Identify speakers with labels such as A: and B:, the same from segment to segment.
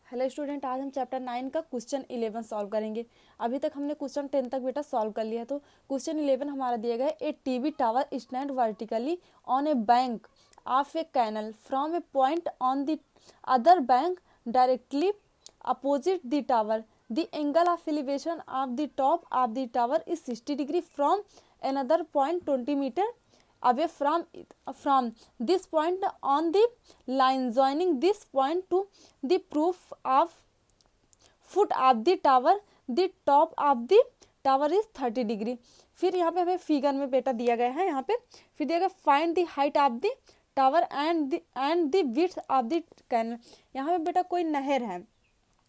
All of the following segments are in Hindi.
A: हेलो स्टूडेंट, आज हम चैप्टर 9 का क्वेश्चन 11 सॉल्व करेंगे। अभी तक हमने क्वेश्चन 10 तक बेटा सॉल्व कर लिया। तो क्वेश्चन 11 हमारा दिया गया है, a TV tower stand vertically on a bank of a canal from a point on the other bank directly opposite the tower. The angle of elevation of the top of the tower is 60 degree from another point 20 meter away from this point on the line joining this point to the proof of foot of the tower, the top of the tower is 30 degree. फिर यहाँ पे हमें फिगर में बेटा दिया गया है, यहाँ पे फिर दिया गया find the height of the tower and the width of the canal. यहाँ पे बेटा कोई नहर है,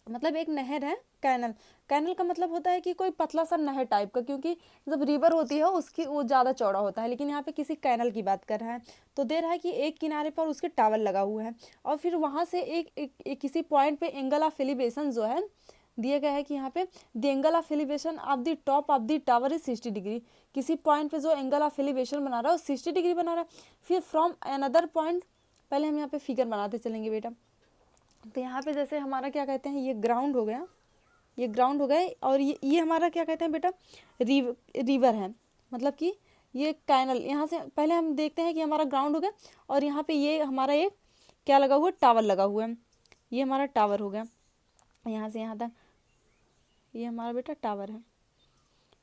A: मतलब एक नहर है। कैनल का मतलब होता है कि कोई पतला सा नहर टाइप का, क्योंकि जब रिवर होती है उसकी वो ज़्यादा चौड़ा होता है, लेकिन यहाँ पे किसी कैनल की बात कर रहा है। तो दे रहा है कि एक किनारे पर उसके टावर लगा हुआ है और फिर वहाँ से एक किसी पॉइंट पे एंगल ऑफ एलिवेशन जो है दिया गया है कि यहाँ पे the angle of elevation of the top of the tower is 60 degree. किसी पॉइंट पे जो एंगल ऑफ एलिवेशन बना रहा है वो 60 डिग्री बना रहा है। फिर फ्रॉम अनदर पॉइंट, पहले हम यहाँ पे फिगर बनाते चलेंगे बेटा। तो यहाँ पे जैसे हमारा क्या कहते हैं, ये ग्राउंड हो गया, ये ग्राउंड हो गया और ये हमारा क्या कहते हैं बेटा, रिवर है, मतलब कि ये कैनल। यहाँ से पहले हम देखते हैं कि हमारा ग्राउंड हो गया और यहाँ पे ये हमारा एक क्या लगा हुआ है, टावर लगा हुआ है। ये हमारा टावर हो गया, यहाँ से यहाँ तक ये हमारा बेटा टावर है।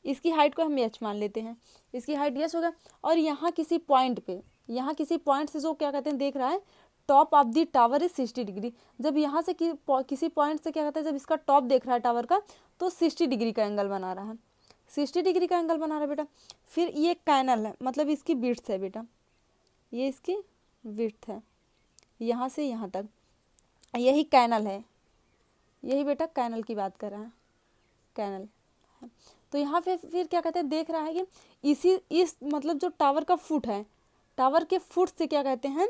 A: इसकी हाइट को हम एच मान लेते हैं, इसकी हाइट एच हो गया। और यहाँ किसी पॉइंट पे, यहाँ किसी पॉइंट से जो क्या कहते हैं देख रहा है, top of the tower is 60 degree. जब यहाँ से किसी पॉइंट से क्या कहते हैं, जब इसका टॉप देख रहा है टावर का, तो 60 डिग्री का एंगल बना रहा है, 60 डिग्री का एंगल बना रहा है बेटा। फिर ये कैनल है, मतलब इसकी विड्थ है बेटा, ये इसकी विड्थ है यहाँ से यहाँ तक, यही कैनल है, यही बेटा कैनल की बात कर रहा है, कैनल। तो यहाँ पे फिर क्या कहते हैं देख रहा है कि इस मतलब जो टावर का फुट है, टावर के फुट से क्या कहते हैं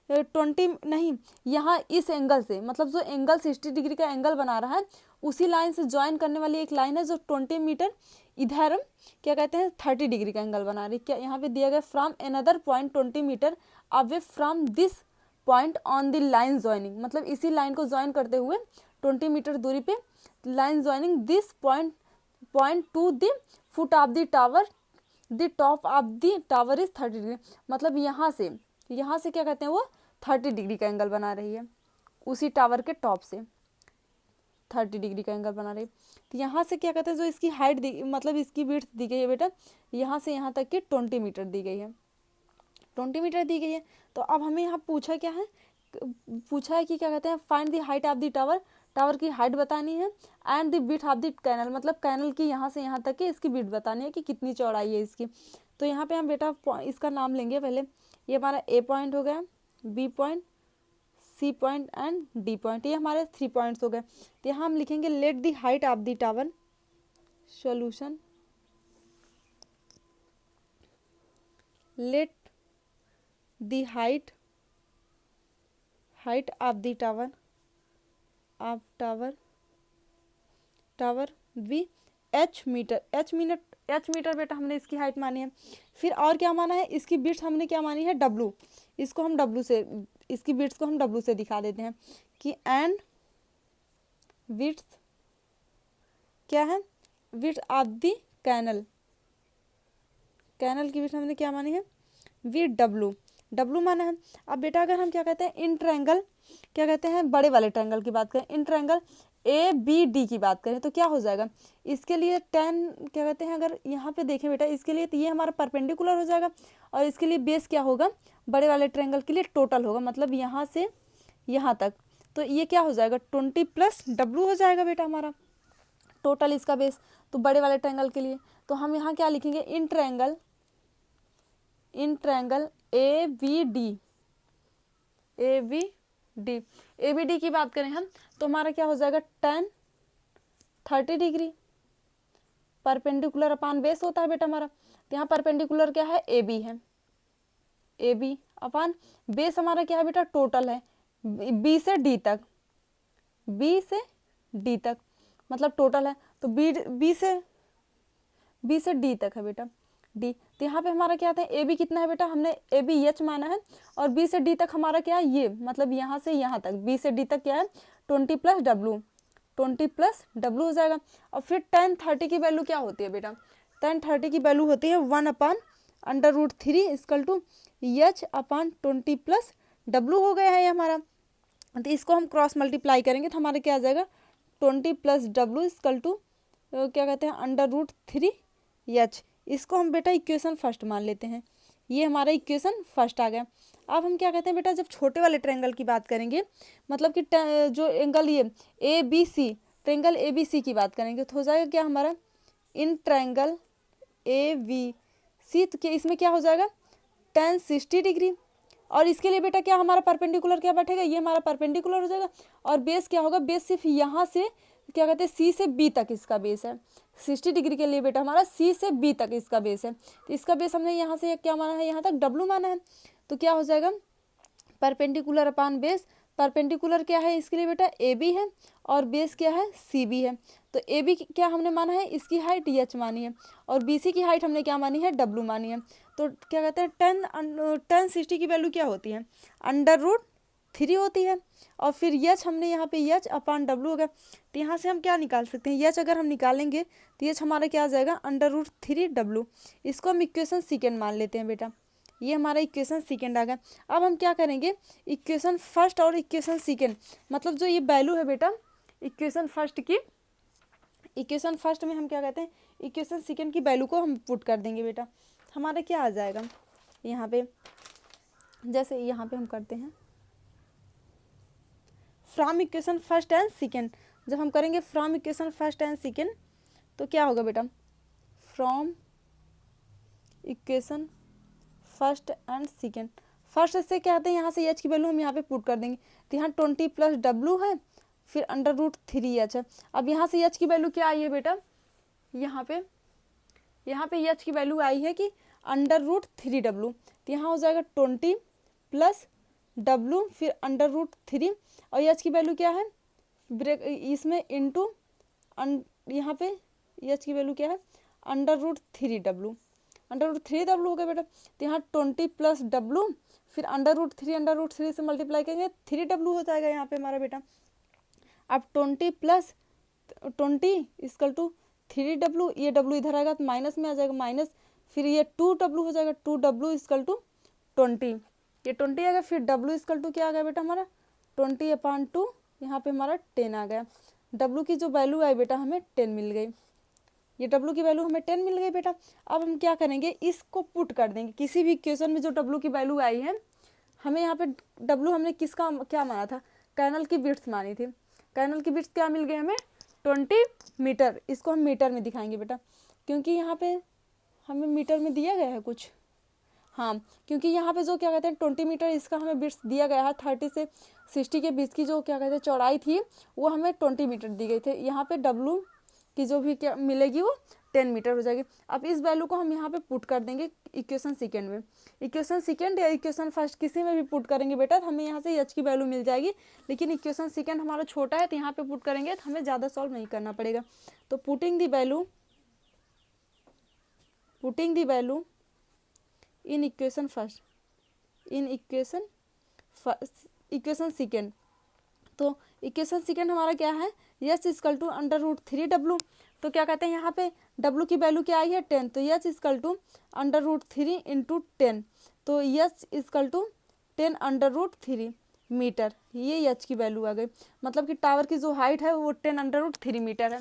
A: 20 नहीं, यहाँ इस एंगल से, मतलब जो एंगल 60 डिग्री का एंगल बना रहा है, उसी लाइन से ज्वाइन करने वाली एक लाइन है जो 20 मीटर इधर क्या कहते हैं 30 डिग्री का एंगल बना रही है। क्या यहाँ पे दिया गया from another point 20 metre away from this point on the line joining, मतलब इसी लाइन को ज्वाइन करते हुए 20 मीटर दूरी पे line joining this point two the foot of the tower, the top of the tower is 30 degree. मतलब यहाँ से क्या कहते हैं वो 30 डिग्री का एंगल बना रही है, उसी टावर के टॉप से 30 डिग्री का एंगल बना रही है। तो यहाँ से क्या कहते हैं जो इसकी हाइट मतलब इसकी विड्थ दी गई है बेटा, यहाँ से यहाँ तक की 20 मीटर दी गई है, 20 मीटर दी गई है। तो अब हमें यहाँ पूछा क्या है, पूछा है कि क्या कहते हैं find the height of the tower, tower की हाइट बतानी है, and the width of the canal, मतलब कैनल की यहाँ से यहाँ तक की इसकी विड्थ बतानी है कि कितनी चौड़ाई है इसकी। तो यहाँ पे हम बेटा इसका नाम लेंगे पहले। ये हमारा ए पॉइंट हो गया, B point, C point and D point, ये हमारे 3 पॉइंट्स हो गए। तो यहाँ हम लिखेंगे let the height of the tower, solution, let the height of the tower be H metre बेटा हमने इसकी हाइट मानी है। फिर और क्या माना है, इसकी विड्थ हमने क्या मानी है W, इसको हम W से, इसकी विड्थ को हम W से दिखा देते हैं कि एंड विड्थ क्या है, विड्थ ऑफ द कैनल की विड्थ हमने क्या मानी है विद W माना है। अब बेटा अगर हम क्या कहते हैं इन ट्रायंगल, क्या कहते हैं बड़े वाले ट्रायंगल की बात करें, इन ट्रायंगल ABD की बात करें तो क्या हो जाएगा, इसके लिए 10 क्या कहते हैं, अगर यहाँ पे देखें बेटा इसके लिए तो ये हमारा परपेंडिकुलर हो जाएगा और इसके लिए बेस क्या होगा, बड़े वाले ट्रायंगल के लिए टोटल होगा, मतलब यहाँ से यहाँ तक। तो ये क्या हो जाएगा 20 प्लस W हो जाएगा बेटा हमारा टोटल इसका बेस, तो बड़े वाले ट्रायंगल के लिए। तो हम यहाँ क्या लिखेंगे इन ट्रायंगल ABD की बात करें हम तो हमारा क्या हो जाएगा 30 डिग्री परपेंडिकुलर अपान बेस होता है बेटा हमारा। तो यहाँ परपेंडिकुलर क्या है AB है, AB अपान बेस हमारा क्या है बेटा टोटल है B से D तक, मतलब टोटल है। तो B से D तक है बेटा D। तो यहाँ पे हमारा क्या आता है AB कितना है बेटा, हमने AB H माना है और B से D तक हमारा क्या है ये, मतलब यहाँ से यहाँ तक B से D तक क्या है 20 प्लस डब्लू, 20 प्लस डब्लू हो जाएगा। और फिर tan 30 की वैल्यू क्या होती है बेटा, tan 30 की वैल्यू होती है 1/√3 equal to H/20 plus W हो गया है ये हमारा। तो इसको हम क्रॉस मल्टीप्लाई करेंगे तो हमारे क्या आ जाएगा 20 प्लस डब्लू इक्वल टू क्या कहते हैं √3H। इसको हम बेटा इक्वेशन फर्स्ट मान लेते हैं, ये हमारा इक्वेशन फर्स्ट आ गया। अब हम क्या कहते हैं बेटा, जब छोटे वाले ट्रायंगल की बात करेंगे, मतलब कि जो एंगल ये ABC, ट्रायंगल ABC की बात करेंगे तो हो जाएगा क्या हमारा इन ट्रायंगल ABC, तो क्या इसमें क्या हो जाएगा tan 60 डिग्री। और इसके लिए बेटा क्या हमारा परपेंडिकुलर क्या बैठेगा, ये हमारा परपेंडिकुलर हो जाएगा। और बेस क्या होगा, बेस सिर्फ यहाँ से क्या कहते हैं C से B तक इसका बेस है। 60 डिग्री के लिए बेटा हमारा C से B तक इसका बेस है। तो इसका बेस हमने यहाँ से क्या माना है, यहाँ तक W माना है। तो क्या हो जाएगा परपेंडिकुलर अपान बेस, परपेंडिकुलर क्या है इसके लिए बेटा AB है और बेस क्या है CB है। तो AB क्या हमने माना है, इसकी हाइट H मानी है और BC की हाइट हमने क्या मानी है W मानी है। तो क्या कहते हैं tan 60 की वैल्यू क्या होती है √3 होती है। और फिर H हमने यहाँ पे H/W हो गया। तो यहाँ से हम क्या निकाल सकते हैं, H अगर हम निकालेंगे तो H हमारा क्या आ जाएगा √3W। इसको हम इक्वेशन सेकेंड मान लेते हैं बेटा, ये हमारा इक्वेशन सेकेंड आ गया। अब हम क्या करेंगे इक्वेशन फर्स्ट और इक्वेशन सेकेंड, मतलब जो ये वैल्यू है बेटा इक्वेशन फर्स्ट की, इक्वेशन फर्स्ट में हम क्या कहते हैं इक्वेशन सेकेंड की वैल्यू को हम पुट कर देंगे बेटा। हमारा क्या आ जाएगा यहाँ पे, जैसे यहाँ पे हम करते हैं from equation first and second. जब हम करेंगे from equation first and second तो क्या होगा बेटा from equation first and second. First से क्या आते हैं यहाँ से H की वैल्यू हम यहाँ पे पुट कर देंगे। तो यहाँ 20 प्लस W है, फिर √3H है। अब यहाँ से H की वैल्यू क्या आई है बेटा, यहाँ पे H की वैल्यू आई है कि √3W। तो यहाँ हो जाएगा 20 प्लस W फिर √3 और H की वैल्यू क्या है ब्रेक इसमें इंटू यहाँ पे H की वैल्यू क्या है √3W, √3W हो गया बेटा। तो यहाँ 20 प्लस W फिर √3 से मल्टीप्लाई करेंगे 3W हो जाएगा यहाँ पे हमारा बेटा। अब 20 प्लस 20 इक्वल टू 3W, ये W इधर आएगा तो माइनस में आ जाएगा माइनस, फिर ये 2W हो जाएगा 2W इक्वल टू 20, ये 20 आ गया। फिर W इक्वल टू क्या आ गया बेटा हमारा 20/2, यहाँ पे हमारा 10 आ गया। W की जो वैल्यू आई बेटा हमें 10 मिल गई, ये W की वैल्यू हमें 10 मिल गई बेटा। अब हम क्या करेंगे इसको पुट कर देंगे किसी भी इक्वेशन में जो W की वैल्यू आई है। हमें यहाँ पे W हमने किसका क्या माना था, कैनल की विड्थ मानी थी। कैनल की विड्थ क्या मिल गई हमें 20 मीटर। इसको हम मीटर में दिखाएंगे बेटा, क्योंकि यहाँ पे हमें मीटर में दिया गया है कुछ, हाँ क्योंकि यहाँ पे जो क्या कहते हैं 20 मीटर इसका हमें विड्थ दिया गया है। 30 से 60 के बीच की जो क्या कहते हैं चौड़ाई थी वो हमें 20 मीटर दी गई थी। यहाँ पे W की जो भी क्या मिलेगी वो 10 मीटर हो जाएगी। अब इस वैल्यू को हम यहाँ पे पुट कर देंगे इक्वेशन सेकेंड में। इक्वेशन सेकेंड या इक्वेशन फर्स्ट किसी में भी पुट करेंगे बेटा तो हमें यहाँ से H की वैल्यू मिल जाएगी, लेकिन इक्वेशन सेकेंड हमारा छोटा है तो यहाँ पे पुट करेंगे तो हमें ज़्यादा सॉल्व नहीं करना पड़ेगा। तो putting the value in equation first in equation second. तो इक्वेशन सेकेंड हमारा क्या है H इक्वल टू √3W। तो क्या कहते हैं यहाँ पे W की वैल्यू क्या आई है 10, तो H इक्वल टू √3 इंटू 10, तो H इक्वल टू 10 √3 मीटर, ये H की वैल्यू आ गई। मतलब कि टावर की जो हाइट है वो 10 √3 मीटर है।